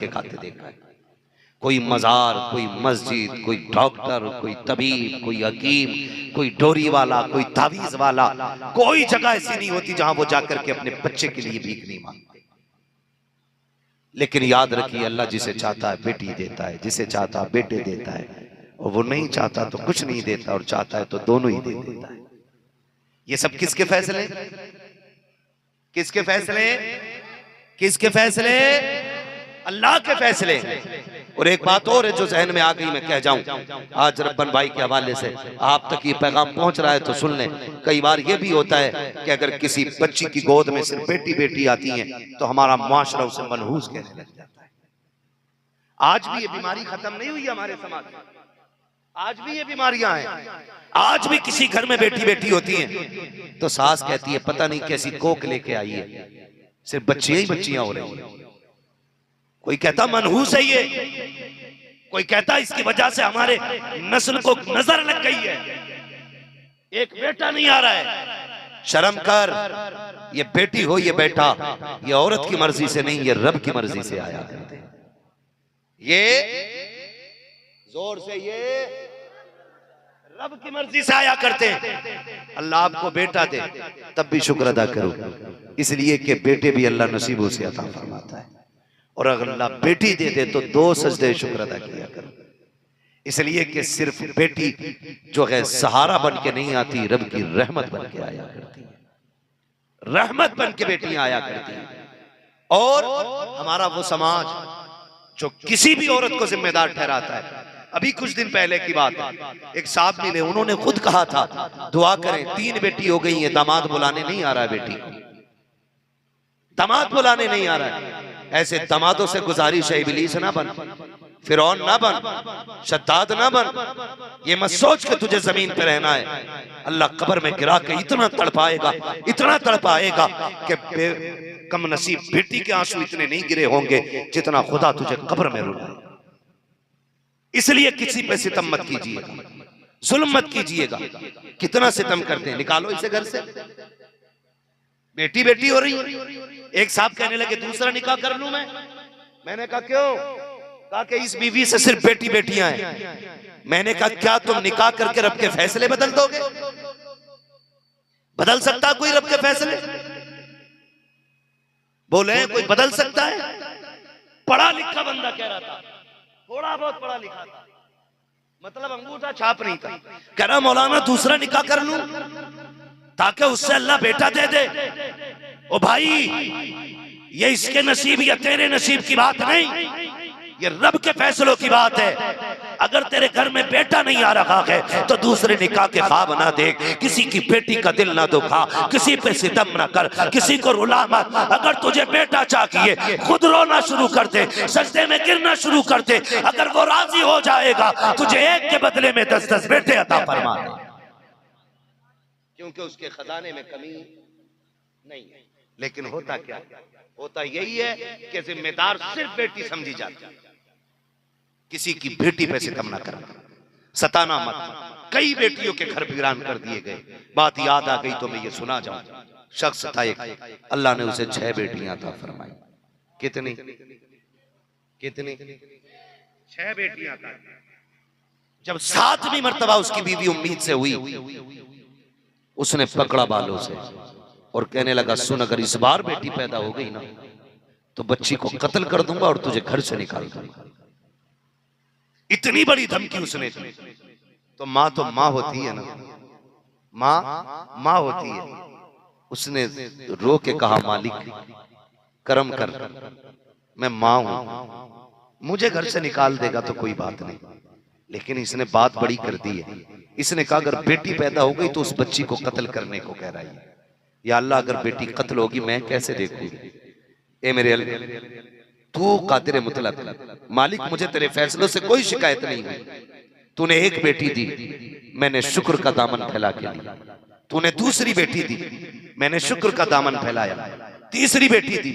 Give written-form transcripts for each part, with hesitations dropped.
के खाते देखा है। कोई मजार, कोई मस्जिद, कोई डॉक्टर, कोई तबीब, कोई हकीम, कोई डोरी वाला, कोई तावीज वाला, कोई जगह ऐसी नहीं होती जहां वो जाकर के अपने बच्चे के लिए भीख नहीं मांगते। लेकिन याद रखिए, अल्लाह जिसे चाहता है बेटी देता है, जिसे चाहता है बेटे देता है, और वो नहीं चाहता तो कुछ नहीं देता, और चाहता है तो दोनों ही दे देता है। ये सब किसके फैसले? किसके फैसले? किसके फैसले? अल्लाह के फैसले। और एक बात और है जो जहन में आ गई, मैं कह जाऊं आज रब्बन भाई के हवाले से, आप तक ये पैगाम पहुंच रहा है तो सुन लें। कई बार ये भी होता है कि अगर किसी बच्ची की गोद में सिर्फ बेटी बेटी आती है तो हमारा मुआशरा उसे मनहूस कहने लग जाता है। आज भी ये बीमारी खत्म नहीं हुई हमारे समाज में, आज भी ये बीमारियां हैं। आज भी किसी घर में बेटी बेटी होती है तो सास कहती है पता नहीं कैसी कोक लेके आई है, सिर्फ बच्चियां ही बच्चियां हो रही है। कोई कहता मनहूस है ये, कोई कहता इसकी वजह से हमारे नस्ल को नजर लग गई है, एक बेटा नहीं आ रहा है। शर्म कर, ये बेटी हो ये बेटा, ये औरत की मर्जी से नहीं, ये रब की मर्जी से आया करते हैं। ये जोर से, ये रब की मर्जी से आया करते हैं। अल्लाह आपको बेटा दे तब भी शुक्र अदा करो, इसलिए कि बेटे भी अल्लाह नसीबों से अता फरमाता है। और अगर अल्लाह बेटी दे दे तो 2 सजदे शुक्र अदा किया करो, इसलिए कि सिर्फ बेटी जो है सहारा बन के नहीं आती, रब की रहमत बन के आया करती है। रहमत बन के बेटियां आया करती हैं। और हमारा वो समाज जो किसी भी औरत को जिम्मेदार ठहराता है। अभी कुछ दिन पहले की बात है, एक साहब मिले, उन्होंने खुद कहा था दुआ करें, 3 बेटी हो गई है, दामाद बुलाने नहीं आ रहा है, बेटी को दामाद बुलाने नहीं आ रहा है। ऐसे दामादों से गुजारिश है, इब्लीस ना बन, फिरौन ना बन, शद्दाद ना बन। ये मत सोच के तुझे जमीन पे रहना है, अल्लाह कब्र में गिरा के इतना तड़पाएगा, इतना तड़पाएगा कि कम नसीब बेटी के आंसू इतने नहीं गिरे होंगे जितना खुदा तुझे कब्र में रुलाए। इसलिए किसी पे सितम मत कीजिएगा, जुल्म मत कीजिएगा। कितना सितम करते हैं, निकालो इसे घर से। बेटी बेटी हो रही। एक साहब कहने लगे दूसरा निकाह कर लूं मैंने कहा क्यों? कहा कि इस बीवी से सिर्फ बेटी बेटियां हैं। मैंने कहा क्या तुम निकाह करके रब के फैसले बदल दोगे? बदल सकता कोई रब के फैसले? बोले कोई बदल सकता है? पढ़ा लिखा बंदा कह रहा था, थोड़ा बहुत पढ़ा लिखा था, मतलब अंगूठा छाप नहीं था। कह रहा मौलाना दूसरा निकाह कर लूं ताकि उससे अल्लाह बेटा दे दे। ओ भाई, ये इसके नसीब या तेरे नसीब की बात नहीं, ये रब के फैसलों की बात है। अगर तेरे घर में बेटा नहीं आ रहा है तो दूसरे निकाह के ख्वाब ना देख, किसी की बेटी का दिल ना दुखा, किसी पे सितम ना कर, किसी को रुला मत। अगर तुझे बेटा चाहिए खुद रोना शुरू कर दे, सजदे में गिरना शुरू कर दे। अगर वो राजी हो जाएगा तुझे एक के बदले में 10-10 बेटे अता फरमा दे, क्योंकि उसके खजाने में कमी नहीं है। लेकिन होता क्या? होता यही है कि जिम्मेदार सिर्फ बेटी समझी जाती है। किसी की बेटी पे सितम ना करना, सताना मत। कई बेटियों के घर वीरान कर दिए गए। बात याद आ गई तो मैं ये सुना जाऊं। शख्स था एक, अल्लाह ने उसे 6 बेटियां अता फरमाई। कितनी? 6 बेटियां अता। जब 7वीं मर्तबा उसकी बीवी उम्मीद से हुई, उसने पकड़ा बालों से और कहने लगा सुन, अगर इस बार बेटी पैदा हो गई ना तो बच्ची को कत्ल कर दूंगा और तुझे घर से निकाल दूंगा। इतनी बड़ी धमकी उसने दी। तो माँ होती है ना, माँ होती है। उसने रो के कहा मालिक करम कर, मैं माँ हूं, मुझे घर से निकाल देगा तो कोई बात नहीं। लेकिन इसने बात बड़ी कर दी है। इसने कहा अगर बेटी पैदा हो गई तो उस बच्ची को कत्ल करने को कह रहा है। या अल्लाह, अगर बेटी कत्ल होगी मैं कैसे देखूं? ए मेरे अल्लाह, तू कादिर मुतलक मालिक, मुझे तेरे फैसलों से कोई शिकायत नहीं हुई। तूने एक बेटी दी, मैंने शुक्र का दामन फैला के लिया। तूने दूसरी बेटी दी, मैंने शुक्र का दामन फैलाया। तीसरी बेटी दी,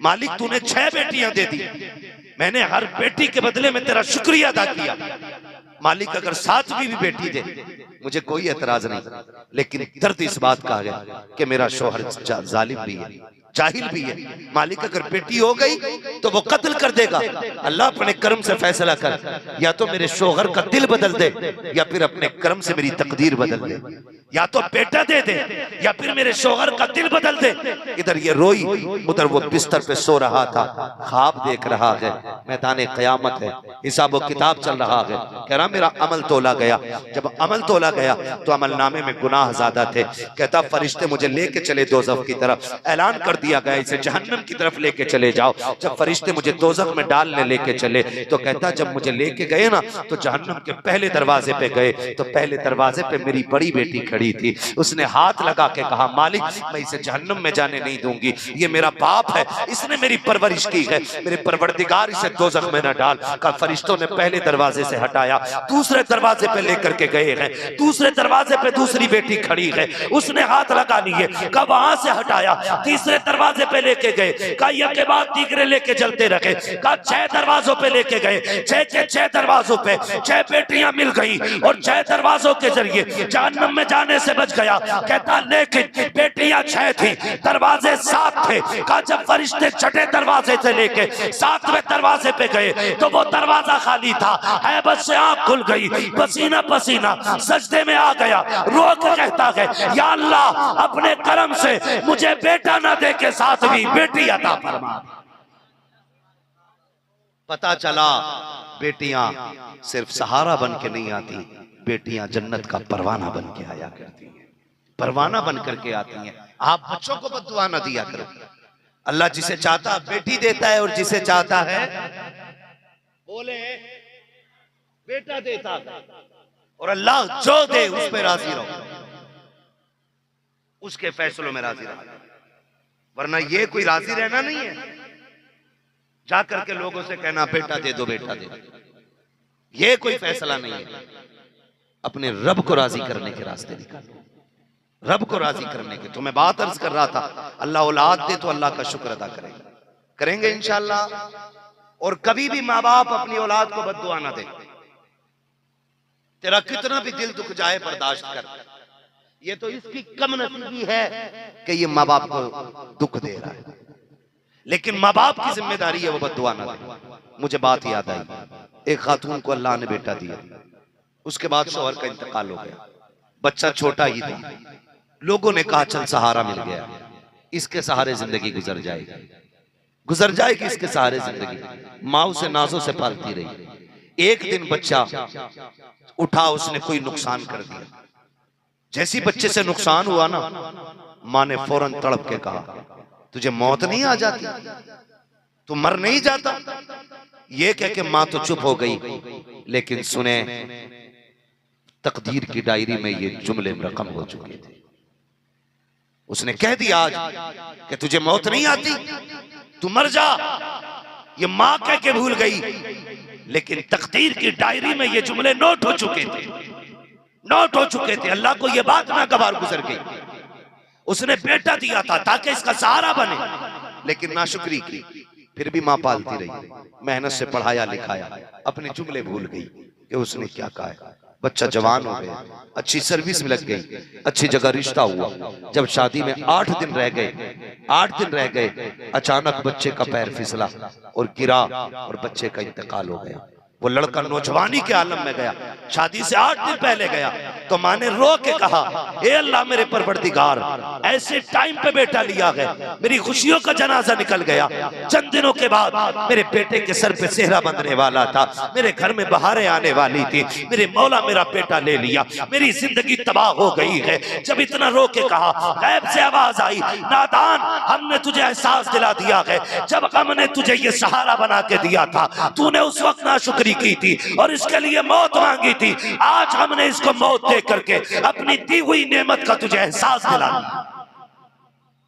मालिक तूने 6 बेटियां दे दी, मैंने हर बेटी के बदले में तेरा शुक्रिया अदा किया। मालिक अगर 7वीं भी बेटी दे मुझे कोई एतराज नहीं, लेकिन दर्द इस बात का है कि मेरा शौहर जालिम भी है, जाहिल भी है। मालिक अगर बेटी हो गई तो वो कत्ल कर देगा। अल्लाह अपने कर्म से फैसला कर, या तो मेरे शोहर का दिल बदल दे या फिर अपने कर्म से मेरी तकदीर बदल दे। या तो बेटा दे दे या फिर मेरे शोहर का दिल बदल दे। इधर ये रोई, उधर वो बिस्तर पे सो रहा था, ख्वाब देख रहा है, मैदान क़यामत है, हिसाब व किताब चल रहा है। कह रहा मेरा अमल तोला गया। जब अमल तोला गया तो अमल नामे में गुनाह ज्यादा थे। कहता फरिश्ते मुझे लेके चले दोज़ख की तरफ, ऐलान कर दिया गया इसे जहन्नम की तरफ लेके चले जाओ। जब फरिश्ते मुझे दोज़ख में डालने लेके चले तो कहता जब मुझे लेके गए ना तो जहन्नम के पहले दरवाजे पे गए तो पहले दरवाजे पे मेरी बड़ी बेटी खड़ी थी। उसने हाथ लगा के कहा मालिक मैं इसे जहन्नम में जाने नहीं दूंगी, ये मेरा बाप है, इसने मेरी परवरिश की है, मेरे परवरदिगार इसे दोज़ख में न डाल। का फरिश्तों ने पहले दरवाजे से हटाया, दूसरे दरवाजे पे लेकर के गए हैं, दूसरे दरवाजे पे दूसरी बेटी खड़ी है, उसने हाथ लगा लिए, का वहां से हटाया, तीसरे दरवाजे पे लेके गए, का एक के बाद तीसरे लेके चलते रखे, का 6 दरवाजों पे लेके गए, 6 के 6 दरवाजों पे 6 बेटियां मिल गई और 6 दरवाजों के जरिए जहन्नम में जाने से बच गया। कहता लेकिन बेटियां 6 थी, दरवाजे 7 थे। का जब फरिश्ते 6ठे दरवाजे से लेके 7वें दरवाजे पे गए तो वो दरवाजा खाली था। हैबत से आंख खुल गई, पसीना पसीना सजदे में आ गया, रो के कहता है या अल्लाह अपने करम से मुझे बेटा ना दे के साथ भी बेटी अता फरमा। पता चला बेटियां सिर्फ सहारा बन के नहीं आती, बेटियां जन्नत का परवाना बन के आया करती हैं, परवाना बन करके आती हैं। आप बच्चों को बद्दुआ न दिया करो। अल्लाह जिसे चाहता बेटी देता है और जिसे चाहता है बोले बेटा देता है। और अल्लाह जो दे उस पे राजी रहो, उसके फैसलों में राजी रहो, वरना ये कोई राजी रहना नहीं है जा करके लोगों से कहना बेटा दे दो बेटा दे दो, ये कोई फैसला नहीं है। अपने रब को राजी करने के रास्ते निकालो, रब को राजी करने के। तो मैं बात अर्ज कर रहा था अल्लाह औलाद दे तो अल्लाह का शुक्र अदा करेंगे, करेंगे इंशाअल्लाह। और कभी भी माँ बाप अपनी औलाद को बद्दुआ ना दे। तेरा कितना भी दिल दुख जाए बर्दाश्त कर, ये तो इसकी कम नसीबी है कि ये माँ बाप को दुख दे रहा है, लेकिन माँ बाप की जिम्मेदारी है वो बद्दुआ ना दे। मुझे बात याद आई, एक खातून को अल्लाह ने बेटा दिया, उसके बाद शौहर का इंतकाल हो गया, बच्चा छोटा ही था। लोगों ने कहा चल सहारा मिल गया, इसके सहारे जिंदगी गुजर जाएगी, गुजर जाएगी इसके सहारे जिंदगी। माँ उसे नाजों से पालती रही। एक दिन बच्चा उठा, उसने कोई नुकसान कर दिया। जैसी बच्चे से नुकसान हुआ ना, माँ ने फौरन तड़प के कहा तुझे मौत नहीं आ जाती, तू मर नहीं जाता। ये कह के माँ तो चुप हो गई, लेकिन सुने तकदीर की डायरी में ये जुमले रकम हो चुके थे। उसने कह दिया आज कि तुझे मौत नहीं आती, तू मर जा। ये माँ कह के भूल गई, लेकिन तकदीर की डायरी में ये जुमले नोट हो चुके थे, नोट हो चुके थे। अल्लाह को ये बात नागवार गुजर गई। उसने बेटा दिया था ताकि इसका सहारा बने, लेकिन नाशुक्री की। फिर भी माँ पालती रही, मेहनत से पढ़ाया लिखाया, अपने जुमले भूल गई कि उसने क्या कहा है। बच्चा जवान हो गया, अच्छी सर्विस में लग गई, अच्छी जगह रिश्ता हुआ। जब शादी में 8 दिन रह गए, 8 दिन रह गए, अचानक बच्चे का पैर फिसला और गिरा और बच्चे का इंतकाल हो गया। वो लड़का नौजवानी के आलम में गया, शादी से 8 दिन पहले गया। तो माँ ने रो के कहा ए अल्लाह मेरे परवरदिगार, ऐसे टाइम पे बेटा लिया है, मेरी खुशियों का जनाजा निकल गया। चंद दिनों के बाद मेरे बेटे के सर पे सेहरा बंधने वाला था, मेरे घर में बहारें आने वाली थी, मेरे मौला मेरा बेटा ले लिया, मेरी जिंदगी तबाह हो गई है। जब इतना रो के कहा, गैब से आवाज आई, नादान हमने तुझे एहसास दिला दिया है, जब हमने तुझे ये सहारा बना के दिया था, तूने उस वक्त नाशुक्री की थी और इसके लिए मौत मांगी थी। आज हमने इसको मौत दे करके अपनी दी हुई नेमत का तुझे एहसास दिलाना।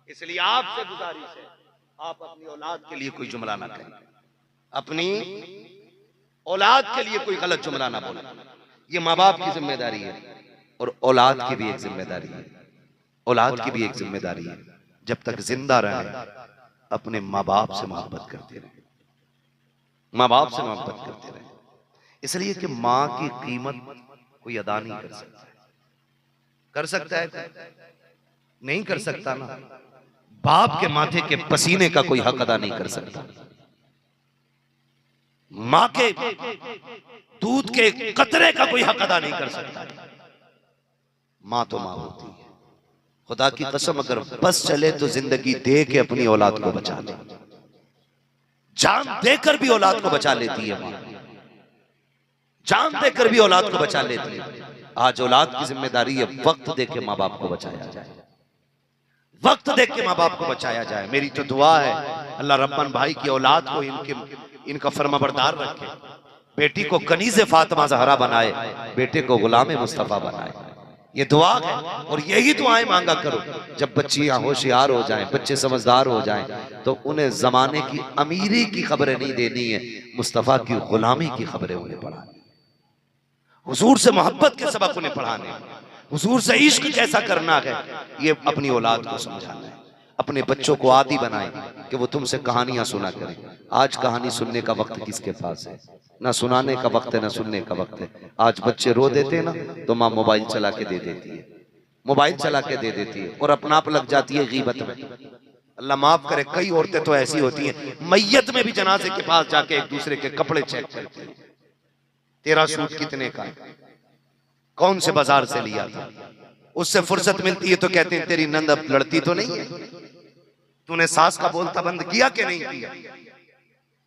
इसलिए आपसे गुजारिश है, आप अपनी औलाद के लिए कोई जुमला ना करें, अपनी औलाद के लिए कोई गलत जुमला ना बोले। ये माँ बाप की जिम्मेदारी है और औलाद की भी एक जिम्मेदारी है, औलाद की भी एक जिम्मेदारी है। जब तक जिंदा रहे अपने माँ बाप से मोहब्बत करते रहे, माँ बाप से मोहब्बत करते रहे। इसलिए कि माँ की कीमत कोई अदा नहीं कर सकता है। कर सकता है? नहीं कर सकता ना। बाप के माथे के पसीने का कोई हक अदा नहीं कर सकता, मां के दूध के कतरे का कोई हक अदा नहीं कर सकता। मां तो मां होती है। खुदा की कसम, अगर बस चले तो जिंदगी दे के अपनी औलाद को बचा ले, जान देकर भी औलाद को बचा लेती है मां, जान देकर भी औलाद को बचा लेती है। आज औलाद की जिम्मेदारी है वक्त दे के माँ बाप को बचाया जाए, वक्त दे के माँ बाप को बचाया जाए। मेरी तो दुआ है अल्लाह रब्बान भाई की औलाद को इनका फर्माबरदार रखे, बेटी को कनीज़े फातिमा ज़हरा बनाए, बेटे को गुलाम मुस्तफ़ा बनाए। ये दुआ है और यही दुआएं मांगा करो। जब बच्चियां होशियार हो जाएं, बच्चे समझदार हो जाएं, तो उन्हें जमाने की अमीरी की खबरें नहीं देनी है, मुस्तफ़ा की गुलामी की खबरें उन्हें पढ़ानी, हुजूर से मोहब्बत के सबक उन्हें पढ़ाने, हुजूर से इश्क कैसा करना है ये अपनी औलाद को समझाना है। अपने बच्चों को आदी बनाएं कि वो तुमसे कहानियां सुना करें। आज कहानी सुनने का वक्त किसके पास है? ना सुनाने का वक्त है ना सुनने का वक्त है। आज बच्चे रो देते हैं ना तो माँ मोबाइल चला के दे देती है, मोबाइल चला के दे देती है और अपना आप लग जाती है गीबत में। अल्लाह माफ करे, कई औरतें तो ऐसी होती हैं मैयत में भी जनाजे के पास जाके एक दूसरे के कपड़े चेक करती है, तेरा सूट कितने का है, कौन से बाजार से लिया था। उससे फुर्सत मिलती है तो कहते हैं तेरी नंद अब लड़ती तो नहीं है, तूने सास का बोलता बंद किया कि नहीं किया।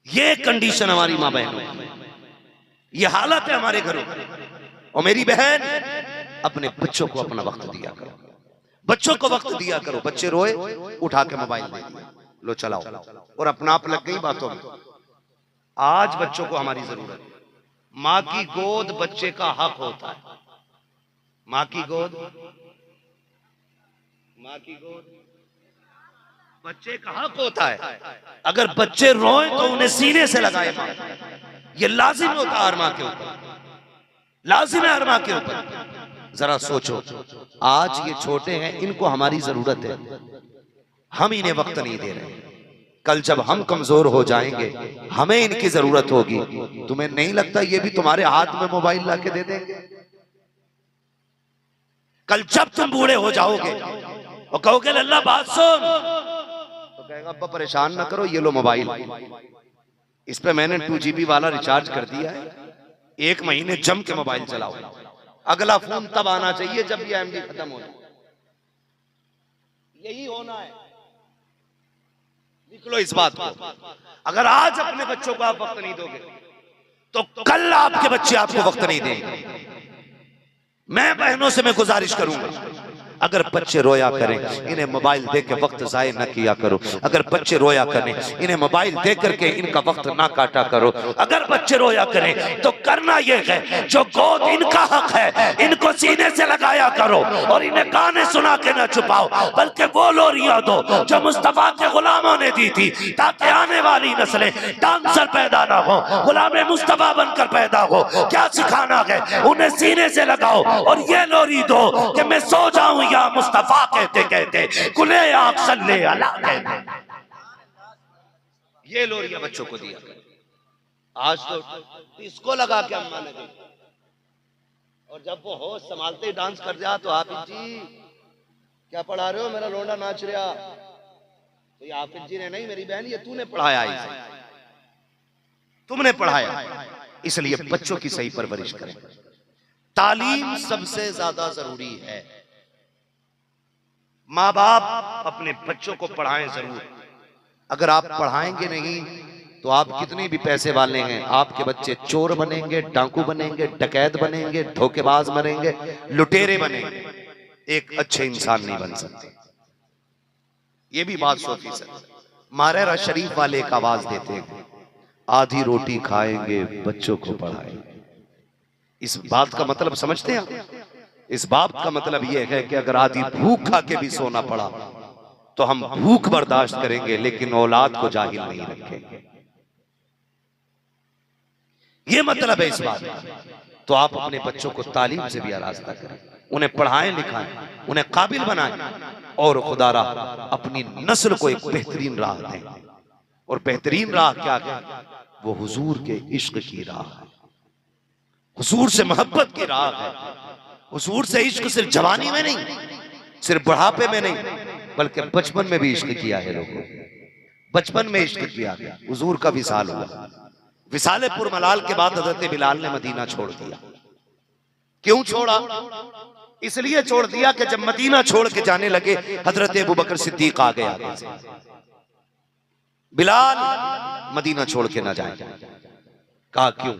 ये कंडीशन हमारी माँ बहनों की, ये हालत है हमारे घरों की। और मेरी बहन, अपने बच्चों को अपना वक्त दिया करो, बच्चों को वक्त दिया करो। बच्चे रोए, उठा के मोबाइल दे दिया, लो चलाओ, और अपना आप लग गई बातों में। आज बच्चों को हमारी जरूरत है। माँ की गोद बच्चे का हक होता है, माँ की गोद, माँ की गोद बच्चे का हक होता है। अगर बच्चे रोए तो उन्हें सीने से लगाए माँ, ये लाजिम होता है हर माँ के ऊपर, लाजिम है हर माँ के ऊपर। जरा सोचो, आज ये छोटे हैं, इनको हमारी जरूरत है, हम इन्हें वक्त नहीं दे रहे। कल जब हम कमजोर हो जाएंगे, हमें इनकी जरूरत होगी। तुम्हें नहीं लगता ये भी तुम्हारे हाथ में मोबाइल लाके दे देंगे? कल जब तुम बूढ़े हो जाओगे और कहोगे अल्लाह बात सुन, तो कहेगा अब्बा परेशान ना करो, ये लो मोबाइल, इस पे मैंने 2 GB वाला रिचार्ज कर दिया है, 1 महीने जम के मोबाइल चलाओ। अगला फोन तब आना चाहिए जब ये एमडी खत्म हो जाए। यही होना है, लिख लो इस बात को। अगर आज अपने बच्चों को आप वक्त नहीं दोगे तो कल आपके बच्चे आपको वक्त नहीं देंगे। मैं बहनों से मैं गुजारिश करूंगा, अगर बच्चे रोया करें इन्हें मोबाइल दे के वक्त जाए न किया करो। अगर बच्चे रोया करें इन्हें मोबाइल दे करके इनका वक्त ना काटा करो। अगर बच्चे रोया करें तो करना यह है, जो गोद इनका हक है इनको सीने से लगाया करो और इन्हें गाने सुना के ना छुपाओ, बल्कि वो लोरियां दो जो मुस्तफा के गुलामों ने दी थी, ताकि आने वाली नस्लें डांसर पैदा ना हो, गुलाम मुस्तफा बनकर पैदा हो। क्या सिखाना है उन्हें? सीने से लगाओ और ये लोरी दो कि मैं सो जाऊं या मुस्तफा कहते कहते कुले आँख सल्ले अला कहते। ये लोरिया बच्चों को दिया। आज तो इसको लगा के अम्मा ने दी, और जब वो होश संभालते ही डांस कर जा तो हाफिज जी क्या पढ़ा रहे हो, मेरा लोंडा नाच रहा। तो ये हाफिज जी ने नहीं, मेरी बहन, ये तूने पढ़ाया, इसे तुमने पढ़ाया। इसलिए बच्चों की सही परवरिश करें। तालीम सबसे ज्यादा जरूरी है। माँ बाप अपने बच्चों को पढ़ाएं जरूर। अगर आप पढ़ाएंगे नहीं तो आप कितने भी पैसे वाले हैं, आपके बच्चे चोर बनेंगे, डाकू बनेंगे, डकैत बनेंगे, धोखेबाज बनेंगे, लुटेरे बनेंगे, एक अच्छे इंसान नहीं बन सकते। ये भी बात सोची सर। मारेरा शरीफ वाले एक आवाज देते हैं, आधी रोटी खाएंगे बच्चों को पढ़ाएंगे। इस बात का मतलब समझते हैं? इस बात का मतलब यह है कि अगर आधी भूख खा के भी सोना पड़ा तो हम भूख बर्दाश्त करेंगे, लेकिन औलाद को जाहिल नहीं रखेंगे। यह मतलब है इस बात का। तो आप अपने बच्चों को तालीम से भी आरास्ता करें, उन्हें पढ़ाएं लिखाएं, उन्हें काबिल बनाएं, और खुदारा अपनी नस्ल को एक बेहतरीन राह दें। और बेहतरीन राह क्या है? वो हुजूर के इश्क की राह है, हुजूर से मोहब्बत की राह है। हुजूर से इश्क सिर्फ जवानी में नहीं, सिर्फ बुढ़ापे में नहीं, बल्कि बचपन में भी इश्क किया है लोगों, बचपन में इश्क किया गया। हुजूर का विसाल हुआ, विसाले पुरमलाल के बाद हजरत बिलाल ने मदीना छोड़ दिया। क्यों छोड़ा? इसलिए छोड़ दिया कि जब मदीना छोड़ के जाने लगे हजरत अबू बकर सिद्दीक आ गए आगे से, बिलाल मदीना छोड़ के ना जाए। कहा क्यों?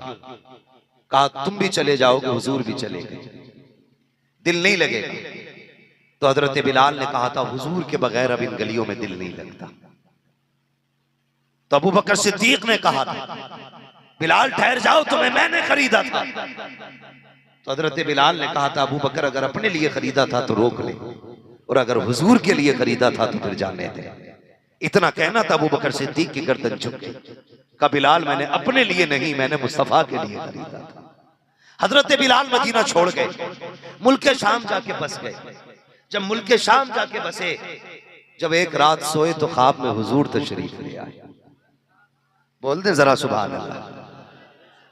कहा तुम भी चले जाओगे, हुजूर भी चले गए, दिल नहीं लगेगा। तो हजरत बिलाल ने कहा था हुजूर के बगैर अब इन गलियों में दिल नहीं लगता। तो अबू बकर सिद्दीक ने कहा था बिलाल ठहर जाओ, तुम्हें मैंने खरीदा था। तो हजरत बिलाल ने कहा था अबू बकर अगर अपने लिए खरीदा था तो रोक ले, और अगर हुजूर के लिए खरीदा था तो फिर जाने दे। इतना कहना था अबू बकर सिद्दीक की गर्दन झुक गई। कहा बिलाल मैंने अपने लिए नहीं, मैंने मुस्तफा के लिए खरीदा था। हजरत बिलाल मदीना छोड़ गए, मुल्क शाम जाके बस गए। जब मुल्क शाम जाके बसे, जब एक रात सोए तो ख्वाब में हुजूर तशरीफ ले आए। बोल दे जरा सुभान अल्लाह।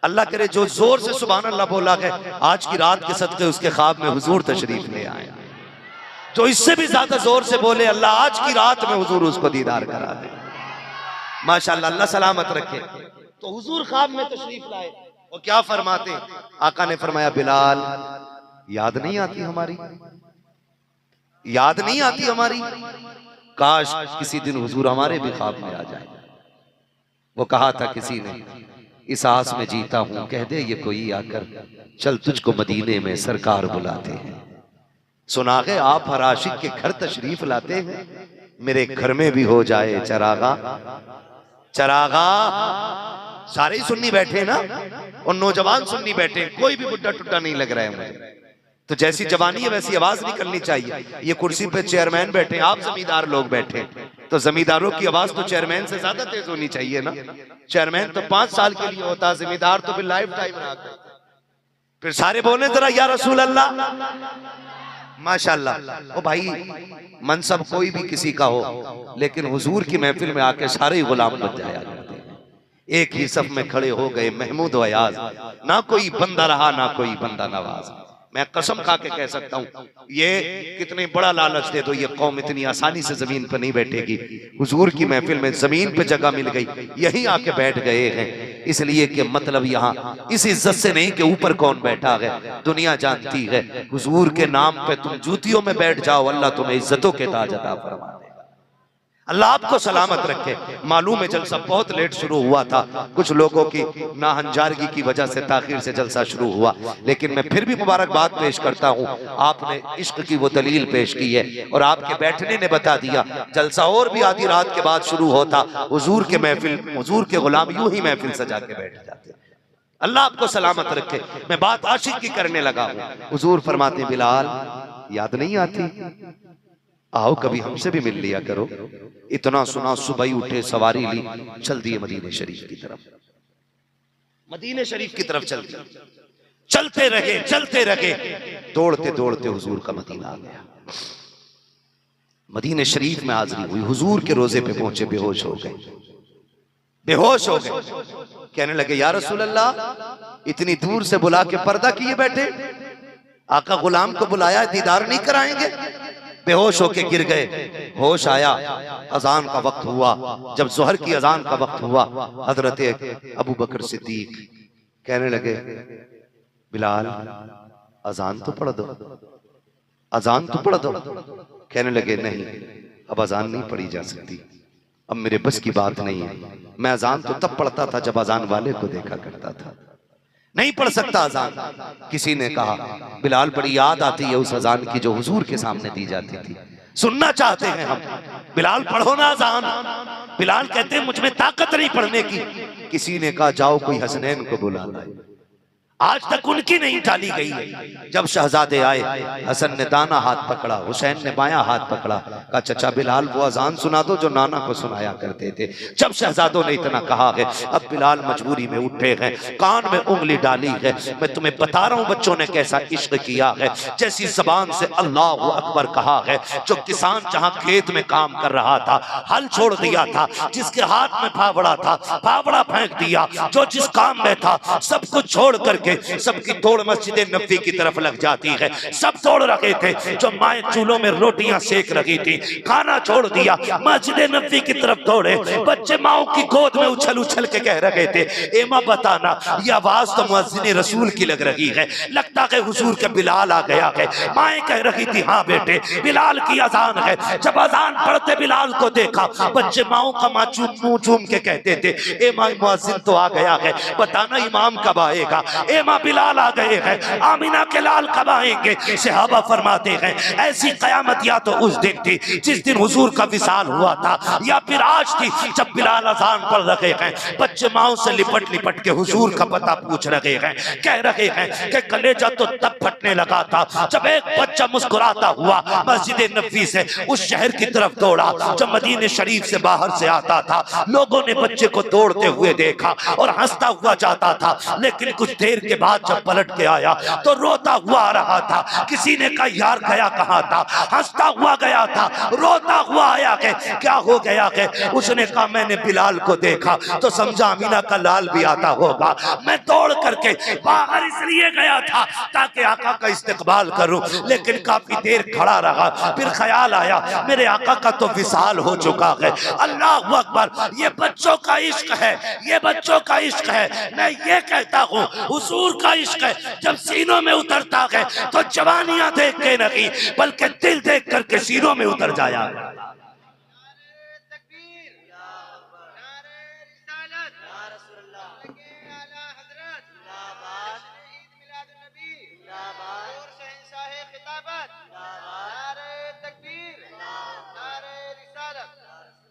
अल्लाह करे जो जोर से सुभान अल्लाह बोला है आज की रात के सदके उसके ख्वाब में हुजूर तशरीफ ले आए। जो इससे भी ज्यादा जोर से बोले अल्लाह आज की रात में हुजूर उसको दीदार करा दे। माशाअल्लाह, अल्लाह सलामत रखे। तो हुजूर ख्वाब में तशरीफ लाए और क्या फरमाते? आका ने फरमाया बिलाल याद नहीं आती हमारी, याद नहीं आती हमारी? काश किसी दिन हुजूर हमारे भी ख्वाब में आ जाए। वो कहा था किसी ने इस आस में जीता हूं, कह दे ये कोई आकर चल तुझको मदीने में सरकार बुलाते हैं। सुना गए आप हर आशिक के घर तशरीफ लाते हैं, मेरे घर में भी हो जाए चरागा। चरागा सारे ही सुन्नी बैठे ना, और नौजवान सुन्नी बैठे, कोई भी बुड्ढा टुड्डा नहीं लग रहा है मुझे। तो जैसी जवानी है वैसी आवाज निकलनी चाहिए। ये कुर्सी पे चेयरमैन बैठे, आप जमींदार लोग बैठे, तो जमींदारों की आवाज तो चेयरमैन से ज्यादा तेज होनी चाहिए ना। चेयरमैन तो 5 साल के लिए होता, जमींदार तो फिर लाइफ टाइम रहा। फिर सारे बोले जरा या रसूल अल्लाह। माशाअल्लाह। ओ भाई मनसब कोई भी किसी का हो, लेकिन हुजूर की महफिल में आके सारे ही गुलाम बन जाया करते हैं। एक ही सफ में खड़े हो गए महमूद अयाज, ना कोई बंदा रहा ना कोई बंदा नवाज। मैं कसम खा के कह सकता हूँ ये कितने बड़ा लालच दे दो, ये कौम इतनी आसानी से जमीन पर नहीं बैठेगी। हुजूर की महफिल में जमीन पे जगह मिल गई, यहीं आके बैठ गए हैं। इसलिए कि मतलब यहाँ इस इज्जत से नहीं कि ऊपर कौन बैठा है, दुनिया जानती है हुजूर के नाम पे तुम जूतियों में बैठ जाओ, अल्लाह तुम्हें इज्जतों के ताज अता फरमा देगा। अल्लाह आपको सलामत रखे। मालूम है जलसा बहुत लेट शुरू हुआ था, कुछ लोगों की नाहंजारगी की वजह से ताखिर से जलसा शुरू हुआ, लेकिन मैं फिर भी मुबारकबाद पेश करता हूँ। आपने इश्क की वो दलील पेश की है और आपके बैठने ने बता दिया जलसा और भी आधी रात के बाद शुरू होता। हुजूर के महफिल, हुजूर के गुलाम यूं ही महफिल सजा के बैठ जाते। अल्लाह आपको सलामत रखे। मैं बात आशिक की करने लगा हूँ। हुजूर फरमाते बिलाल याद नहीं आती, आओ कभी हमसे भी मिल लिया करो। इतना सुना सुबह ही उठे, सवारी ली, चल दिए मदीने शरीफ की तरफ। मदीने शरीफ की तरफ चल दिए, चलते रहे, दौड़ते दौड़ते हुजूर का मदीना आ गया। मदीने शरीफ में हाजिरी हुई, हुजूर के रोजे पे पहुंचे, बेहोश हो गए, बेहोश हो गए। कहने लगे या रसूल अल्लाह इतनी दूर से बुला के पर्दा किए बैठे, आका गुलाम को बुलाया दीदार नहीं कराएंगे? बेहोश होके गिर गए। होश आया, अजान का वक्त हुआ। जब जोहर की अजान का वक्त हुआ, हजरत अबू बकर सिद्दीक कहने लगे बिलाल अजान तो पढ़ दो, अजान तो पढ़ दो। कहने लगे नहीं अब अजान नहीं पढ़ी जा सकती, अब मेरे बस की बात नहीं है। मैं अजान तो तब पढ़ता था जब अजान वाले को देखा करता था, नहीं पढ़ सकता अजान। किसी ने कहा बिलाल बड़ी याद आती है उस अजान की जो हुजूर के सामने दी जाती थी, सुनना चाहते हैं हम, बिलाल पढ़ो ना अजान। बिलाल कहते हैं मुझ में ताकत नहीं पढ़ने की। किसी ने कहा जाओ कोई हसनैन को बुला लाए, आज तक उनकी नहीं टाली गई है। जब शहजादे आए, हसन ने दाना हाथ पकड़ा, हुसैन ने बायां हाथ पकड़ा, कहा चचा बिलाल वो अजान सुना दो जो नाना को सुनाया करते थे। जब शहजादों ने इतना कहा है, अब बिलाल मजबूरी में उठे हैं, कान में उंगली डाली है। मैं तुम्हें बता रहा हूं बच्चों ने कैसा इश्क किया है। जैसी जबान से अल्लाह अकबर कहा है, जो किसान जहां खेत में काम कर रहा था, हल छोड़ दिया था, जिसके हाथ में फावड़ा था, फावड़ा फेंक दिया, जो जिस काम में था सब कुछ छोड़ कर के सबकी दौड़ मस्जिद नबी की तरफ लग जाती है। सब दौड़ रहे थे, जो माएँ चूल्हों में रोटियां सेक रही थी, खाना छोड़ दिया, मस्जिद नबी की तरफ दौड़े। बच्चे माओ की गोद में उछल उछल के कह रहे थे, ए माँ बताना, ये आवाज तो मुअज्जिन रसूल की लग रही है, लगता है हुजूर का बिलाल आ गया है। माएँ कह रही थी, हाँ बेटे बिलाल की अजान है। जब अजान पढ़ते बिलाल को देखा, बच्चे माओ का मुंह चूम के कहते थे, ए माँ मुअज्जिन तो आ गया है, बताना इमाम कब आएगा। ए माँ बिलाल आ गए हैं, आमिना के लाल कब आएंगे। सहाबा फरमाते हैं, ऐसी कयामत या तो उस दिन थी जिस दिन हुजूर का विसाल हुआ था, या फिर आज थी जब बिलाल अजान पढ़ रहे हैं। बच्चे माओ से लिपट लिपट के हुजूर का पता पूछ रहे हैं, कह रहे हैं कि कलेजा तो तब फटने लगा था जब एक बच्चा मुस्कुराता हुआ मस्जिद नबी से उस शहर की तरफ दौड़ा जब मदीने शरीफ से बाहर से आता था। लोगों ने बच्चे को दौड़ते हुए देखा और हंसता हुआ जाता था, लेकिन कुछ देर के बाद जब पलट के आया तो रोता हुआ आ रहा था। किसी ने कहा, यार गया कहाँ था? हंसता हुआ गया था, रोता हुआ आया है, क्या हो गया है? उसने कहा, मैंने बिलाल को देखा तो समझा अमीना का लाल भी आता होगा। मैं दौड़ करके बाहर इसलिए गया था ताकि आका का इस्तकबाल करूं, लेकिन काफी देर खड़ा रहा। फिर ख्याल आया मेरे आका का तो विसाल हो चुका है। अल्लाह अकबर, ये बच्चों का इश्क है, ये बच्चों का इश्क है। मैं ये कहता हूँ हुजूर का इश्क है, जब सीनों में उतरता है तो जवानियां देख के नहीं बल्कि दिल देख करके सीनों में उतर जाया।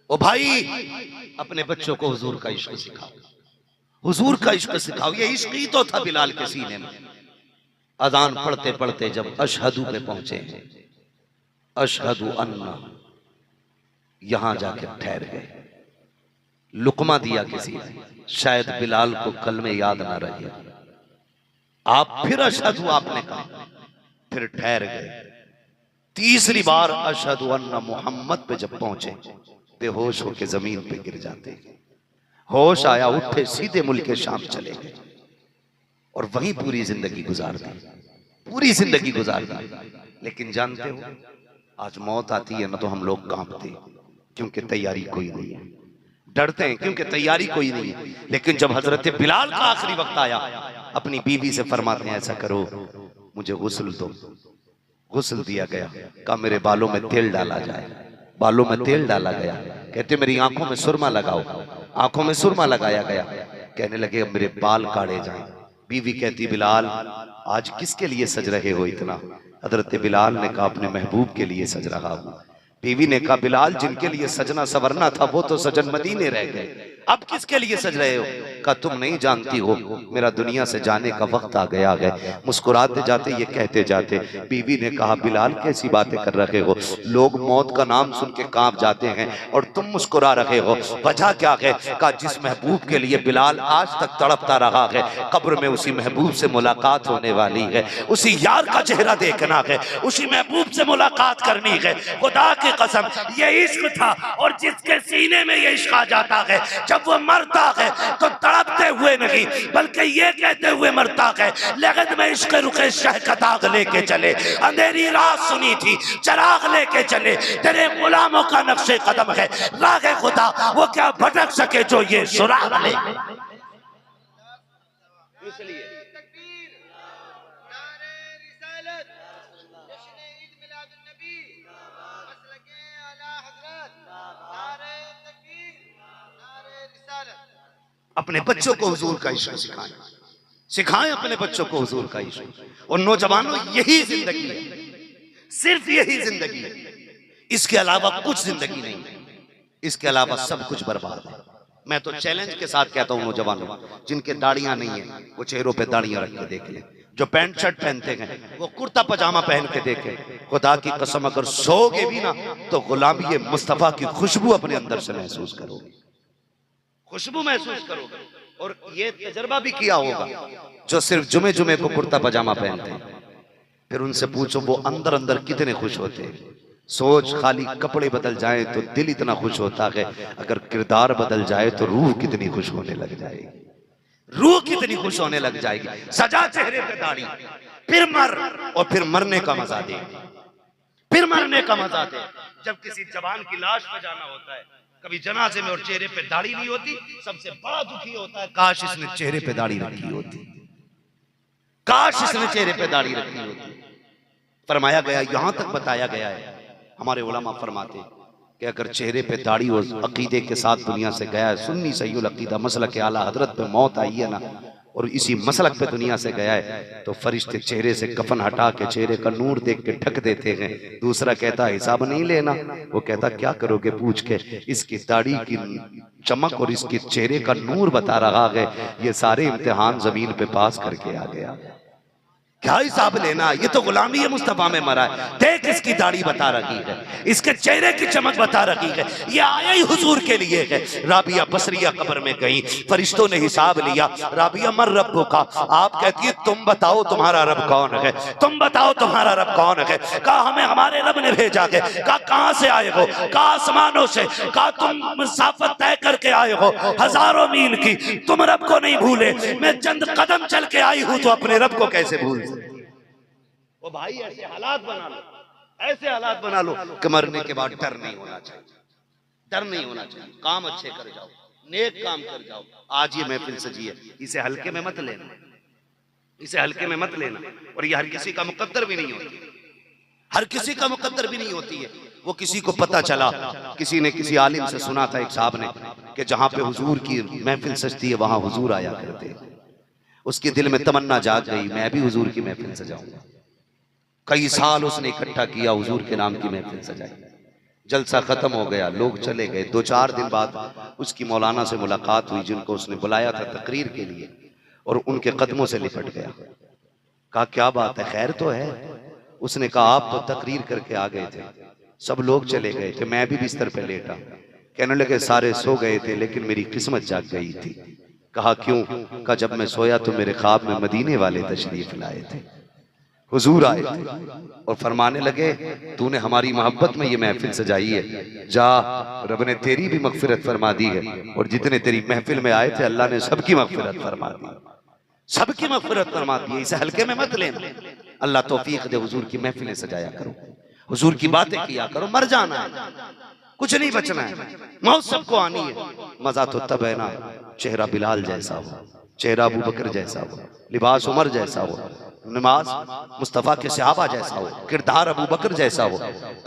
ओ भाई, अपने बच्चों को हुजूर का इश्क सिखाओ, हुजूर का इश्क सिखाओ। ये इश्क ही तो था बिलाल के सीने में। अजान पढ़ते पढ़ते जब अशहदू पे पहुंचे, अशहदू अन्ना, यहां जाके ठहर गए। लुकमा दिया किसी ने, शायद बिलाल को कलमे याद ना रहे। आप फिर अशहदू आपने कहा, फिर ठहर गए। तीसरी बार अशहदू अन्ना मोहम्मद पे जब पहुंचे, बेहोश होके जमीन पे गिर जाते। होश आया, उठे, सीधे मुल्क शाम चले गए और वहीं पूरी जिंदगी गुजार दी, पूरी जिंदगी गुजार दी। लेकिन जानते हो, आज मौत आती है ना तो हम लोग कांपते, क्योंकि तैयारी कोई नहीं है। डरते हैं क्योंकि तैयारी कोई नहीं है। लेकिन जब हजरत बिलाल का आखिरी वक्त आया, अपनी बीवी से फरमाते हैं, ऐसा करो मुझे गुस्ल दो। गुस्ल दिया गया। कहा मेरे बालों में तेल डाला जाए। बालों में तेल डाला गया। कहते मेरी आंखों में सुरमा लगाओ। आंखों में सुरमा लगाया गया। कहने लगे अब मेरे बाल काटे जाएं। बीवी कहती बिलाल आज किसके लिए सज रहे हो इतना? हजरत बिलाल ने कहा अपने महबूब के लिए सज रहा हूं। बीवी ने कहा बिलाल जिनके लिए सजना सवरना था वो तो सजन मदीने रह गए, अब किसके लिए सज रहे हो? कहा तुम नहीं जानती हो मेरा दुनिया से जाने का वक्त आ गया है। मुस्कुराते जाते ये कहते जाते बीवी ने कहा बिलाल कैसी बातें कर रहे हो? लोग मौत का नाम सुन के कांप जाते हैं और तुम मुस्कुरा रहे हो, वजह क्या है? कहा जिस महबूब के लिए बिलाल आज तक तड़पता रहा है, कब्र में उसी महबूब से मुलाकात होने वाली है, उसी यार का चेहरा देखना है, उसी महबूब से मुलाकात करनी है। खुदा की कसम ये इश्क था, और जिसके सीने में ये इश्क आ जाता है जब वो मरता है तो तड़पते हुए नहीं बल्कि ये कहते हुए मरता है लगत में इश्क रुखे शह का दाग लेके चले, अंधेरी रात सुनी थी चराग लेके चले, तेरे गुलामों का नक्शे कदम है रागे खुदा, वो क्या भटक सके जो ये सुराग ले। इसलिए अपने बच्चों को हुजूर का इश्क सिखाएं, सिखाएं अपने बच्चों को हुजूर का इश्क। और नौजवानों यही जिंदगी है, सिर्फ यही जिंदगी है, इसके अलावा कुछ जिंदगी नहीं है, इसके अलावा सब कुछ बर्बाद है। मैं तो चैलेंज के साथ कहता हूं नौजवानों जिनके दाढ़ियां नहीं है वो चेहरों पे दाढ़ियां रख के देख ले, जो पैंट शर्ट पहनते हैं वो कुर्ता पजामा पहन के देखे। खुदा की कसम अगर सोओगे भी ना तो गुलामी मुस्तफा की खुशबू अपने अंदर से महसूस करोगे, खुशबू महसूस करोगे। और ये तजर्बा भी किया होगा जो सिर्फ जुमे जुमे को कुर्ता पजामा पहनते हैं, फिर उनसे पूछो वो अंदर अंदर कितने खुश होते हैं। सोच खाली कपड़े बदल जाए तो दिल इतना खुश होता है, अगर किरदार बदल जाए तो रूह कितनी खुश होने लग जाएगी। रूह कितनी खुश होने लग जाएगी। सजा चेहरे पे दाढ़ी, फिर मर, और फिर मरने का मजा दे, फिर मरने का मजा दे। जब किसी जवान की लाश पे जाना होता है, कभी जनाजे में, और चेहरे पे दाढ़ी नहीं होती, सबसे बड़ा दुखी होता है, काश इसने चेहरे पे दाढ़ी रखी होती, काश इसने चेहरे पे दाढ़ी रखी होती। फरमाया गया, यहां तक बताया गया है, हमारे उलमा फरमाते कि अगर चेहरे पे दाढ़ी और अकीदे के साथ दुनिया से गया है, सुन्नी सहीउल अकीदा मसलक आला हजरत पे मौत आई है ना, और इसी मसलक पे दुनिया से गया है, तो फरिश्ते चेहरे से कफन हटा के चेहरे का नूर देख के ढक देते हैं। दूसरा कहता हिसाब नहीं लेना, वो कहता क्या करोगे पूछ के, इसकी दाढ़ी की चमक और इसके चेहरे का नूर बता रहा है, ये सारे इम्तिहान जमीन पे पास करके आ गया, क्या हिसाब लेना, ये तो गुलामी है मुस्तफा में मरा है। देख इसकी दाढ़ी बता रही है, इसके चेहरे की चमक बता रही है, ये आया ही हुजूर के लिए है। राबिया बसरिया कब्र में गई, फरिश्तों ने हिसाब लिया, राबिया मर रब्बु का, आप कहती है तुम बताओ तुम्हारा रब कौन है, तुम बताओ तुम्हारा रब कौन है। कहा हमें हमारे रब ने भेजा है। कहा कहां से आए हो, कहा आसमानों से। कहा तुम मुसाफत तय करके आए हो हजारों मील की, तुम रब को नहीं भूले, मैं चंद कदम चल के आई हूं तो अपने रब को कैसे भूल। ओ भाई ऐसे हालात बना लो, ऐसे हालात बना लो कि मरने के बाद डर नहीं होना चाहिए, डर नहीं होना चाहिए। काम अच्छे कर जाओ, नेक काम कर जाओ। आज ये महफिल सजी है, इसे हल्के में मत लेना, इसे हल्के में मत लेना। और ये हर किसी का मुकद्दर भी नहीं होती, हर किसी का मुकद्दर भी नहीं होती है। वो किसी को पता चला, किसी ने किसी आलिम से सुना था, एक साहब ने, कि जहां पे हुजूर की महफिल सजती है वहां हुजूर आया करते हैं। उसके दिल में तमन्ना जाग गई, मैं भी हुजूर की महफिल सजाऊंगा। कई साल उसने इकट्ठा किया, हुजूर के नाम की महफिल सजाई। जलसा खत्म हो गया, लोग चले गए। 2-4 दिन बाद उसकी मौलाना से मुलाकात हुई, जिनको उसने बुलाया था तकरीर के लिए, और उनके कदमों से लिपट गया। कहा क्या बात है, खैर तो है। उसने कहा आप तो तकरीर करके आ गए थे, सब लोग चले गए थे, मैं भी बिस्तर पे लेटा। कहने लगे सारे सो गए थे लेकिन मेरी किस्मत जाग गई थी। कहा क्यों? कहा जब मैं सोया तो मेरे ख्वाब में मदीने वाले तशरीफ लाए थे, हुजूर आए थे और फरमाने लगे तूने हमारी मोहब्बत में ये महफिल सजाई है, जा रब ने तेरी भी मगफिरत फरमा दी है, और जितने तेरी महफिल में आए थे अल्लाह ने सबकी मगफिरत फरमा दी, सबकी मगफिरत फरमा दी है। इसे हल्के में मत लेना। अल्लाह तौफीक दे, हुजूर की महफिलें सजाया करो, हुजूर की बातें किया करो। मर जाना है, कुछ नहीं बचना है, मौत सबको आनी है। मजा तो तब है ना चेहरा बिलाल जैसा हो, चेहरा अबू बकर जैसा हो, लिबास उमर जैसा हो, नमाज मुस्तफा के सहाबा जैसा हो, किरदार अबू बकर जैसा हो,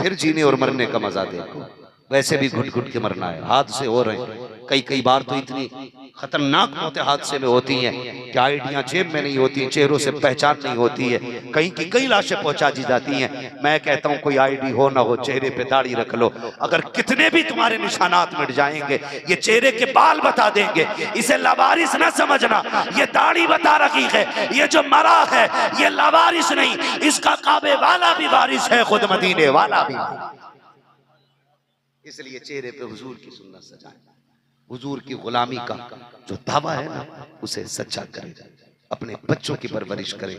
फिर जीने और मरने का मजा देखो। वैसे भी घुट घुट के मरना है, हादसे हो रहे हैं। कई बार तो इतनी खतरनाक मौतें हादसे में होती हैं कि आईडियां जेब में नहीं होती, चेहरों से पहचान नहीं होती है, कहीं की कई लाशें पहुंचा दी जाती हैं। मैं कहता हूं कोई आईडी हो ना हो, चेहरे पे दाढ़ी रख लो, अगर कितने भी तुम्हारे निशानात मिट जाएंगे ये चेहरे के बाल बता देंगे। इसे लावारिस ना समझना, ये दाढ़ी बता रखी है, ये जो मरा है ये लावारिस नहीं, इसका काबे वाला भी वारिस है, खुद मदीने वाला भी। इसलिए चेहरे पे हुजूर की सुन्नत सजाएं, हुजूर की गुलामी का जो दावा है ना उसे सच्चा करें, अपने बच्चों की परवरिश करें।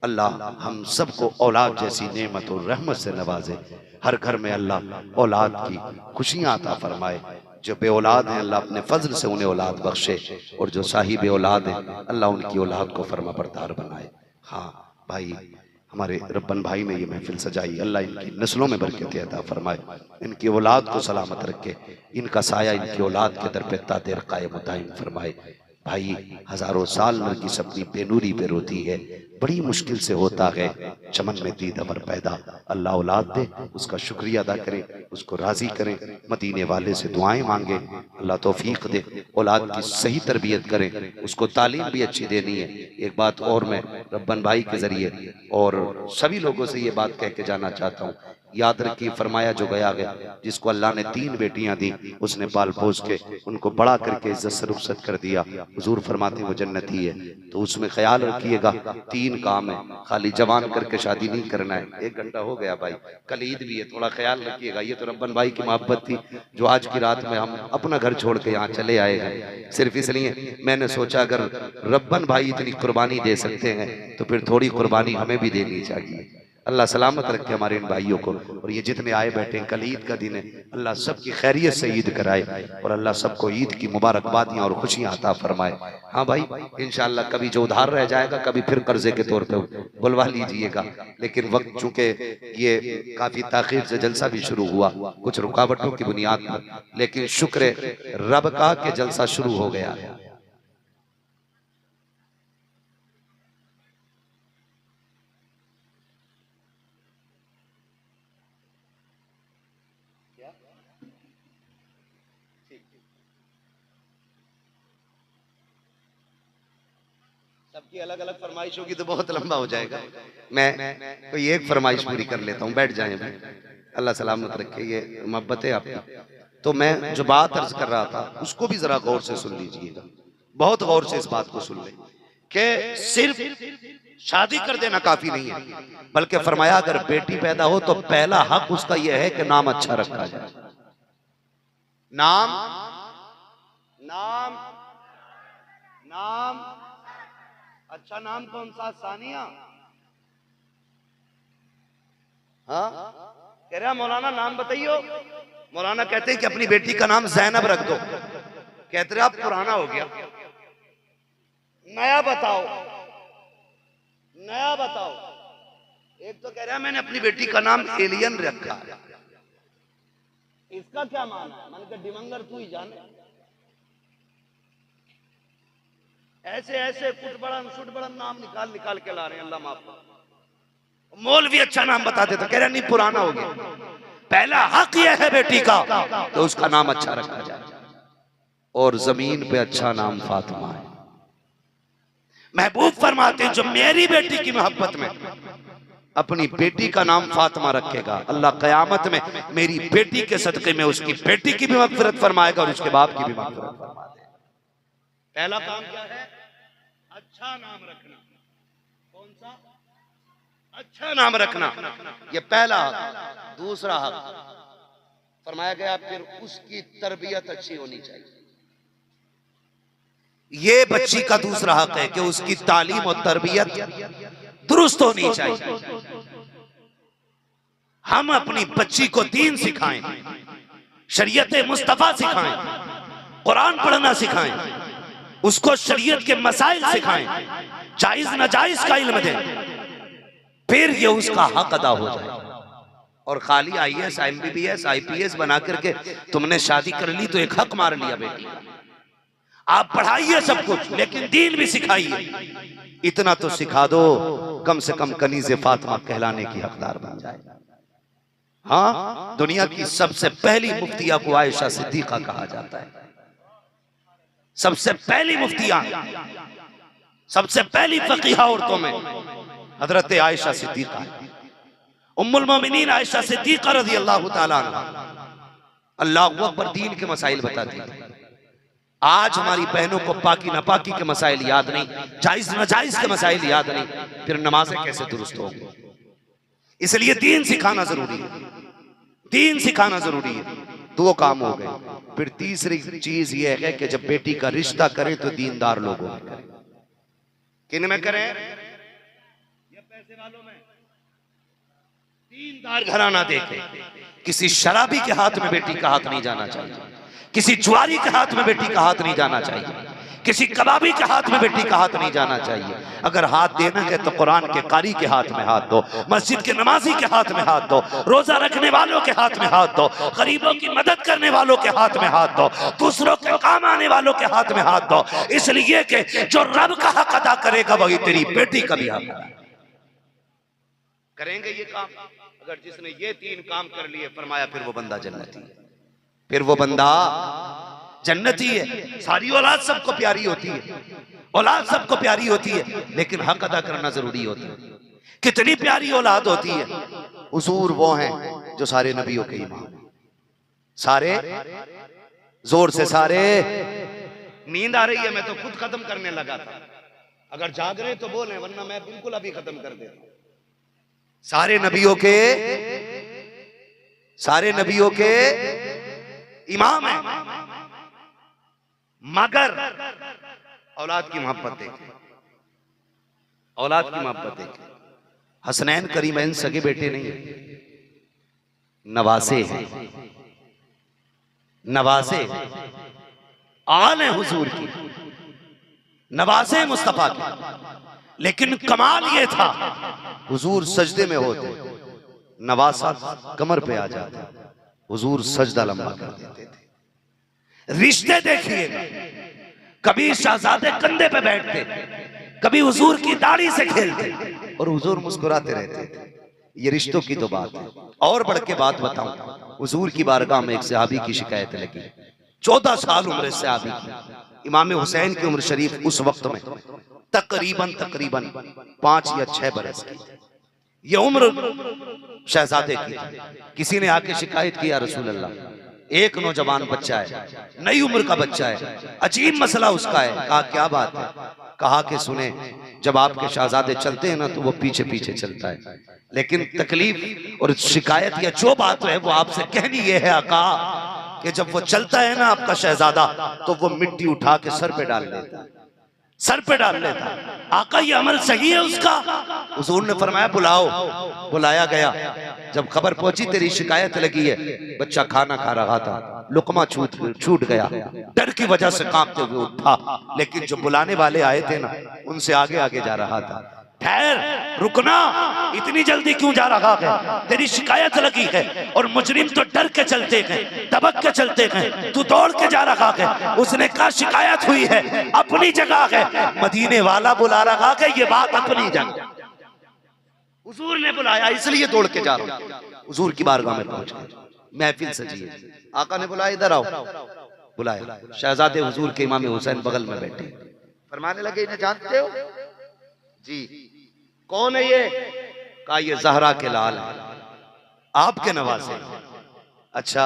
अल्लाह हम सबको औलाद जैसी नेमत और रहमत से नवाजे, हर घर में अल्लाह औलाद की खुशियां अता फरमाए। जो बे औलाद हैं अल्लाह अपने फजल से उन्हें औलाद बख्शे, और जो साहिब औलाद हैं अल्लाह उनकी औलाद को फरमा बरदार बनाए। हाँ भाई, हमारे रब्बन भाई ने ये महफिल सजाई, अल्लाह इनकी नस्लों में बरकत अता फरमाए, इनकी औलाद को सलामत रखे, इनका साया इनकी औलाद के दर पे तादेर कायम दायम फरमाए। भाई हजारों साल नरगिस अपनी बेनूरी पे रोती है, बड़ी मुश्किल से होता है चमन में दीद अमर पैदा। अल्लाह औलाद दे, उसका शुक्रिया अदा करें, उसको राजी करें, मदीने वाले से दुआएं मांगे, अल्लाह तौफीक दे, औलाद की सही तरबियत करें, उसको तालीम भी अच्छी देनी है। एक बात और मैं रब्बन भाई के जरिए और सभी लोगों से ये बात कह के जाना चाहता हूँ, याद रखिए फरमाया जो गया जिसको अल्लाह ने 3 बेटियां दी, उसने पाल पोस के उनको बड़ा करके इज्जत से रुखसत कर दिया। हुजूर फरमाते वो जन्नती है, तो उसमें ख्याल रखिएगा 3 काम है, खाली जवान करके शादी नहीं करना है। 1 घंटा हो गया भाई, कल ईद भी है, थोड़ा ख्याल रखिएगा। ये तो रब्बन भाई की मोहब्बत थी जो आज की रात में हम अपना घर छोड़ के यहाँ चले आए हैं, सिर्फ इसलिए मैंने सोचा अगर रब्बन भाई इतनी कुर्बानी दे सकते हैं तो फिर थोड़ी कुर्बानी हमें भी देनी चाहिए। अल्लाह सलामत रखे हमारे इन भाइयों को, और ये जितने आए बैठे हैं, कल ईद का दिन है, अल्लाह सबकी खैरियत से ईद कराए और अल्लाह सबको ईद की मुबारकबादियां और खुशियां अता फरमाए। हाँ भाई, इंशाअल्लाह कभी जो उधार रह जाएगा कभी फिर कर्जे के तौर पे बुलवा लीजिएगा, लेकिन वक्त चूंकि ये काफी ताखीर से जलसा भी शुरू हुआ, कुछ रुकावटों की बुनियाद पर, लेकिन शुक्र रब का के जलसा शुरू हो गया है। सबकी अलग अलग फरमाइश होगी तो बहुत लंबा हो जाएगा। मैं कोई एक फरमाइश पूरी कर लेता हूँ, बैठ जाए भाई, अल्लाह सलामत रखे, ये मोहब्बत है आपकी। तो मैं जो बात अर्ज कर रहा था उसको भी जरा गौर से सुन लीजिएगा, बहुत गौर से इस बात को सुन ले कि सिर्फ शादी कर देना काफी नहीं है, बल्कि फरमाया अगर बेटी पैदा हो तो पहला हक उसका यह है कि नाम अच्छा रखा जाए। नाम नाम नाम अच्छा नाम कौन सा? सानिया। हाँ, कह रहा मौलाना नाम बताइयो। मौलाना कहते हैं कि अपनी बेटी का नाम जैनब रख दो। कहते रहे आप पुराना हो गया, नया बताओ, नया बताओ। एक तो कह रहा मैंने अपनी बेटी का नाम एलियन रखा, इसका क्या माना है? मैंने कहा दिवंगर तू ही जाने। ऐसे ऐसे कुट बड़न नाम निकाल निकाल के ला रहे हैं, अल्लाह माफ। मौलवी अच्छा नाम बता देता, कह रहा नहीं पुराना हो गया, पहला हक यह है बेटी का तो उसका नाम अच्छा रखा जाए। और जमीन पे अच्छा नाम फातिमा है। महबूब फरमाते हैं जो मेरी बेटी की मोहब्बत में अपनी बेटी का नाम फातिमा रखेगा, अल्लाह कयामत में मेरी बेटी के सदके में उसकी बेटी की भी मग़फ़िरत फरमाएगा और उसके बाप की भी मग़फ़िरत फरमा देगा। पहला काम क्या है? अच्छा नाम रखना। कौन सा? अच्छा नाम रखना, ये पहला हक। दूसरा हक फरमाया गया फिर उसकी तरबियत अच्छी होनी चाहिए। ये बच्ची का दूसरा हक है कि उसकी तालीम और तरबियत दुरुस्त होनी चाहिए। हम अपनी बच्ची को दीन सिखाएं, शरीयत मुस्तफा सिखाएं, कुरान पढ़ना सिखाएं, उसको शरीयत के मसाइल सिखाएं, जायज नाजायज का इल्म दें, फिर ये उसका हक अदा हो जाए। और खाली IAS MBBS IPS बना करके तुमने शादी कर ली तो एक हक मार लिया बेटी। आप पढ़ाइए सब कुछ लेकिन दीन भी सिखाइए। इतना तो सिखा दो कम से कम कनीज़े फातिमा कहलाने की हकदार बन जाए। हाँ, दुनिया की सबसे पहली मुफ्तिया को आयशा सिद्दीका कहा जाता है। सबसे पहली मुफ्तिया, सबसे पहली फकीहा औरतों में हजरत आयशा सिद्दीका है। उम्मुल मोमिनीन आयशा सिद्दीका रज़ी अल्लाह ताला अन्हा अल्लाहु अकबर दीन के मसाइल बताती है। आज हमारी बहनों को पाकी नापाकी के मसाइल याद नहीं, जायज नाजायज के मसाइल याद नहीं, फिर नमाजें कैसे दुरुस्त होंगी? इसलिए दीन सिखाना जरूरी है, दीन सिखाना जरूरी है। दो काम हो गए। फिर तीसरी चीज यह है कि जब बेटी का रिश्ता करें तो दीनदार लोगों में करें। किन में करें? या पैसे वालों में? दीनदार घराना देखे। किसी शराबी के हाथ में बेटी का हाथ नहीं जाना चाहिए, किसी जुआरी के हाथ में बेटी का हाथ नहीं जाना चाहिए, किसी कबाबी के हाथ में बेटी का हाथ नहीं जाना चाहिए। अगर हाथ देना है तो कुरान के कारी के हाथ में हाथ दो, मस्जिद के नमाजी के हाथ में हाथ दो, रोजा रखने वालों के हाथ में हाथ दो, गरीबों की मदद करने वालों के हाथ में हाथ दो, दूसरों के काम आने वालों के हाथ में हाथ दो। इसलिए कि जो रब का हक अदा करेगा वही तेरी बेटी का भी हक अदा करेंगे। ये काम अगर जिसने ये तीन काम कर लिए फरमाया फिर वो बंदा जन्नती है, फिर वो बंदा जन्नती है। सारी औलाद सबको प्यारी होती है, औलाद सबको प्यारी होती है, लेकिन हक अदा करना जरूरी होता है। कितनी प्यारी औलाद होती है। हुजूर वो हैं जो सारे नबियों के इमाम, सारे जोर से सारे। नींद आ रही है, मैं तो खुद खत्म करने लगा था। अगर जाग रहे तो बोले, वरना मैं बिल्कुल अभी खत्म कर देता हूं। सारे नबियों के, सारे नबियों के इमाम है, मगर औलाद की मोहब्बत देखें, औलाद की मोहब्बत देखें। हसनैन करीमैन सगे बेटे नहीं, नवासे हैं, नवासे आल है हुजूर की, नवासे मुस्तफा की। लेकिन कमाल ये था, हुजूर सजदे में होते, नवासा कमर पे आ जाता, हुजूर सजदा लंबा कर देते थे। रिश्ते देखिएगा, कभी शहजादे कंधे पे बैठते, कभी हुजूर की दाढ़ी से खेलते और हुजूर मुस्कुराते रहते थे। ये रिश्तों की तो बात है। और बढ़ के बात बताऊं, हुजूर की बारगाह में एक सहाबी की शिकायत लगी, 14 साल उम्र सहाबी की। इमाम हुसैन की उम्र शरीफ उस वक्त में तकरीबन 5 या 6 बरस की। ये उम्र शहजादे की। किसी ने आके शिकायत की, या रसूल अल्लाह, एक नौजवान बच्चा है, नई उम्र का बच्चा है, अजीब मसला उसका है। कहा क्या बात है? कहा कि सुने, जब आपके शहजादे चलते हैं ना तो वो पीछे पीछे चलता है, लेकिन तकलीफ और शिकायत या जो बात है वो आपसे कहनी ये है आका कि जब वो चलता है ना आपका शहजादा, तो वो मिट्टी उठा के सर पे डाल लेता है, सर पे डाल लेता। आका ये अमल सही है उसका? हुजूर ने फरमाया बुलाओ। बुलाया गया। जब खबर पहुंची तेरी शिकायत लगी है, बच्चा खाना खा रहा था, लुकमा छूट गया, डर की वजह से कांपते हुए उठा, लेकिन जो बुलाने वाले आए थे ना उनसे आगे आगे जा रहा था। ठहर, रुकना, इतनी जल्दी क्यों जा रहा है? तेरी शिकायत लगी है और मुजरिम तो डर के चलते हैं, दबक के चलते हैं, तू दौड़ के जा रहा है। उसने कहा शिकायत हुई है, अपनी जगह है, मदीने वाला बुला रहा है, ये बात अपनी जगह। हुजूर ने बुलाया इसलिए दौड़ के जा रहा हूं। हुजूर की बारगाह में पहुंच गए, महफिल सजी है, आका ने बुलाया इधर आओ। बुलाया, शहजादे हुजूर के इमाम हुसैन बगल में बैठे, फरमाने लगे इन्हें जानते हो? जी। कौन है ये? कहा ये ज़हरा के लाल है, आपके नवासे। अच्छा,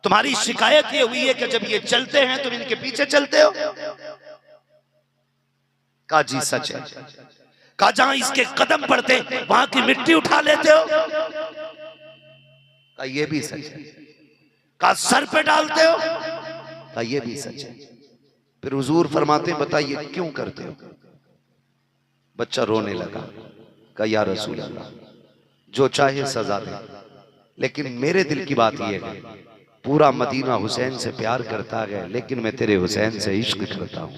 तुम्हारी शिकायत ये हुई है कि जब ये चलते हैं तुम इनके पीछे चलते हो? कहा जी सच है। कहा जहां इसके कदम पड़ते वहां की मिट्टी उठा लेते हो? कहा ये भी सच है। कहा सर पे डालते हो? कहा ये भी सच है। फिर हुजूर फरमाते बताइए क्यों करते हो? बच्चा रोने लगा, कहा या रसूल अल्लाह, जो चाहे सजा दे, लेकिन मेरे दिल की बात यह है, पूरा मदीना हुसैन से प्यार करता है, लेकिन मैं तेरे हुसैन से इश्क करता हूं,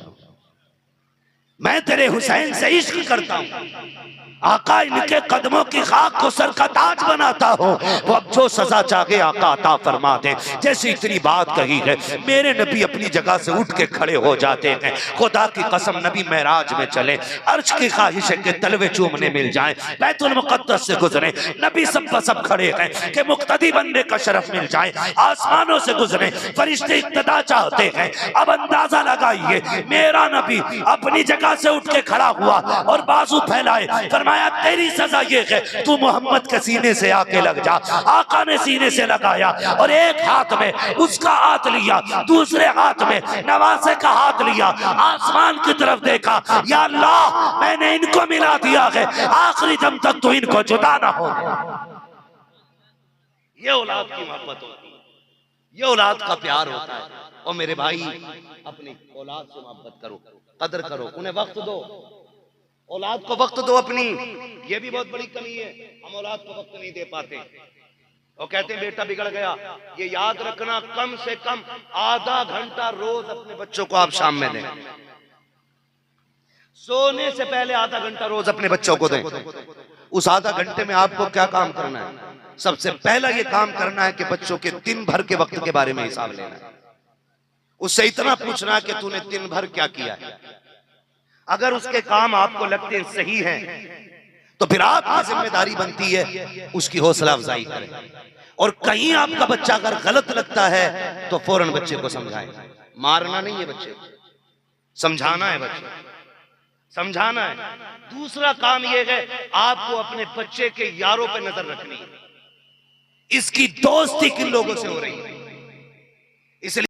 मैं तेरे हुसैन से इश्क करता हूं। आका इनके कदमों की खाक को सर का ताज बनाता हूं। वो अब जो सजा चाहे आका अता फरमा दे। जैसे इतनी बात कही है, मेरे नबी अपनी जगह से उठ के खड़े हो जाते हैं। खुदा की कसम, नबी महराज में चले, अर्श की ख्वाहिश है कि तलवे चूमने मिल जाए, बैतुल मुक़द्दस से गुजरे, नबी सब पर सब खड़े हैं कि मुक्तदी बनने का शरफ मिल जाए, आसमानों से गुजरे, फरिश्ते इक्तदा चाहते हैं। अब अंदाजा लगाइए, मेरा नबी अपनी जगह से उठ के खड़ा हुआ और बाजू फैलाए, फरमाया तेरी सजा ये है, तू मोहम्मद के सीने से आके लग जा। आका ने सीने से लगाया और एक हाथ में उसका हाथ लिया, दूसरे हाथ में नवासे का हाथ लिया, आसमान की तरफ देखा, या अल्लाह मैंने इनको मिला दिया है, आखिरी दम तक तो इनको जुदा ना हो। ये औलाद की मोहब्बत होती है, ये औलाद का प्यार होता है। और मेरे भाई, अपनी औलाद से मोहब्बत करो, कदर करो, उन्हें वक्त दो, औलाद को वक्त दो अपनी। ये भी बहुत बड़ी कमी है, हम औलाद को वक्त नहीं दे पाते। और कहते हैं बेटा बिगड़ गया, ये याद रखना कम से कम आधा घंटा रोज अपने बच्चों को आप शाम में दें, सोने से पहले आधा घंटा रोज अपने बच्चों को दें। उस आधा घंटे में आपको क्या काम करना है? सबसे पहला ये काम करना है कि बच्चों के दिन भर के वक्त के बारे में हिसाब लेना है। उससे इतना पूछना है कि तूने दिन भर क्या किया है। अगर उसके काम आपको लगते हैं सही हैं, तो फिर आपकी जिम्मेदारी बनती है उसकी हौसला अफजाई करें। और कहीं आपका बच्चा अगर गलत लगता है तो फौरन बच्चे को समझाएं। मारना नहीं है बच्चे को, समझाना है बच्चे, समझाना है। दूसरा काम यह है, आपको अपने बच्चे के यारों पे नजर रखनी है, इसकी दोस्ती किन लोगों से हो रही है। इसलिए